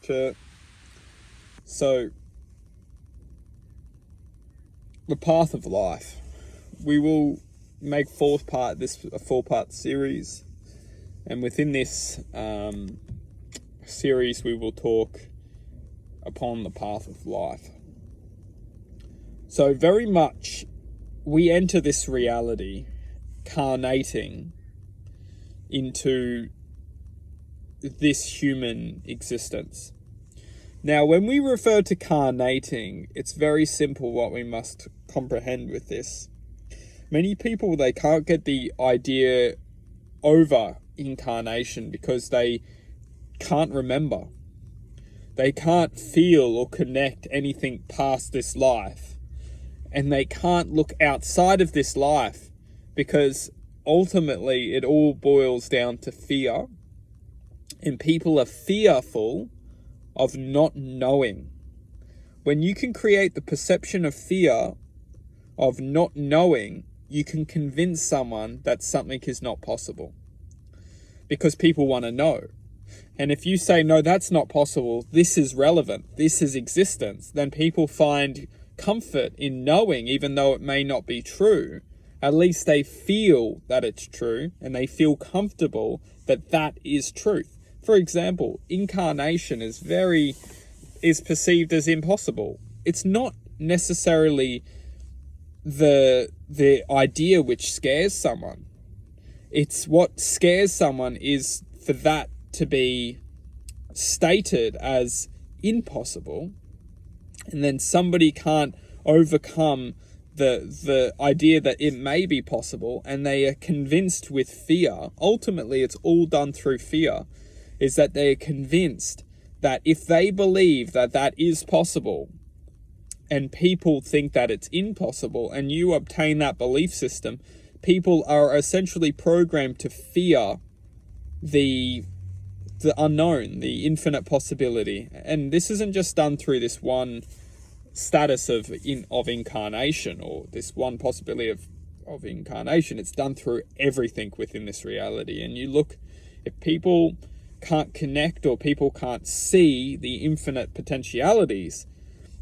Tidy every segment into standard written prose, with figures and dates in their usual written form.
to... So, the path of life. We will make a 4-part series. And within this series, we will talk upon the path of life. So very much, we enter this reality carnating into this human existence. Now, when we refer to carnating, it's very simple what we must comprehend with this. Many people, they can't get the idea over incarnation because they can't remember. They can't feel or connect anything past this life. And they can't look outside of this life because ultimately it all boils down to fear. And people are fearful of not knowing. When you can create the perception of fear of not knowing, you can convince someone that something is not possible. Because people want to know. And if you say, no, that's not possible, this is relevant, this is existence, then people find comfort in knowing, even though it may not be true. At least they feel that it's true, and they feel comfortable that that is truth. For example, incarnation is perceived as impossible. It's not necessarily the idea which scares someone. It's what scares someone is for that to be stated as impossible, and then somebody can't overcome the idea that it may be possible, and they are convinced with fear. Ultimately, it's all done through fear, is that they are convinced that if they believe that that is possible, and people think that it's impossible, and you obtain that belief system, people are essentially programmed to fear the unknown, the infinite possibility. And this isn't just done through this one status of incarnation, or this one possibility of incarnation. It's done through everything within this reality. And you look, if people can't connect or people can't see the infinite potentialities,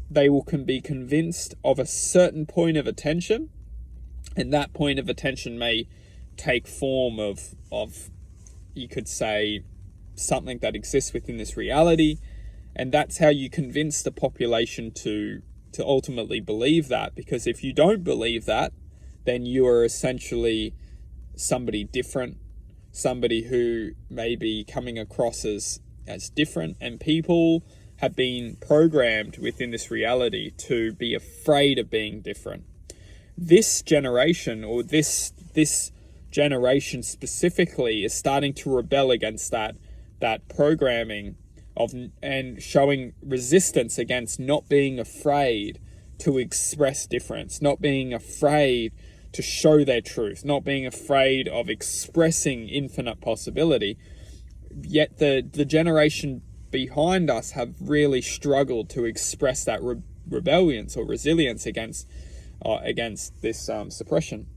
they can be convinced of a certain point of attention, and that point of attention may take form of you could say, something that exists within this reality. And that's how you convince the population to ultimately believe that. Because if you don't believe that, then you are essentially somebody different, somebody who may be coming across as different. And people have been programmed within this reality to be afraid of being different. This generation, or this generation specifically, is starting to rebel against that programming and showing resistance against not being afraid to express difference, not being afraid to show their truth, not being afraid of expressing infinite possibility. Yet the generation behind us have really struggled to express that rebellion or resilience against this suppression.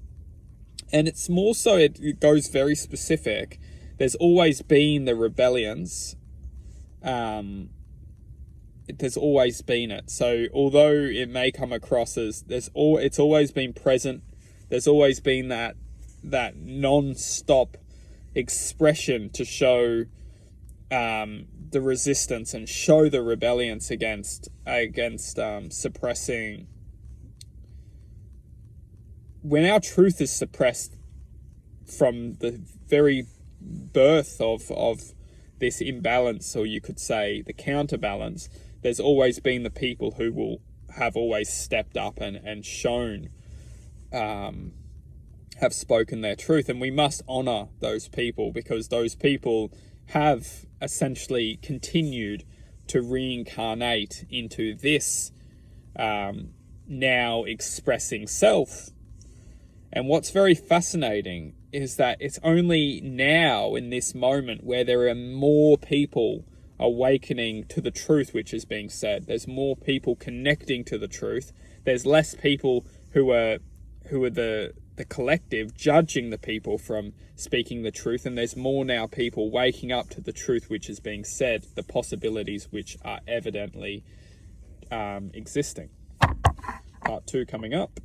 And it's more so, it goes very specific. There's always been the rebellions. There's always been it. So although it may come across as it's always been present. There's always been that non-stop expression to show the resistance and show the rebellions against suppressing. When our truth is suppressed from the very birth of this imbalance, or you could say the counterbalance, there's always been the people who have always stepped up and shown, have spoken their truth. And we must honor those people, because those people have essentially continued to reincarnate into this now expressing self. And what's very fascinating is that it's only now, in this moment, where there are more people awakening to the truth which is being said. There's more people connecting to the truth. There's less people who are the the collective judging the people from speaking the truth, and there's more now people waking up to the truth which is being said, the possibilities which are evidently existing. Part 2 coming up.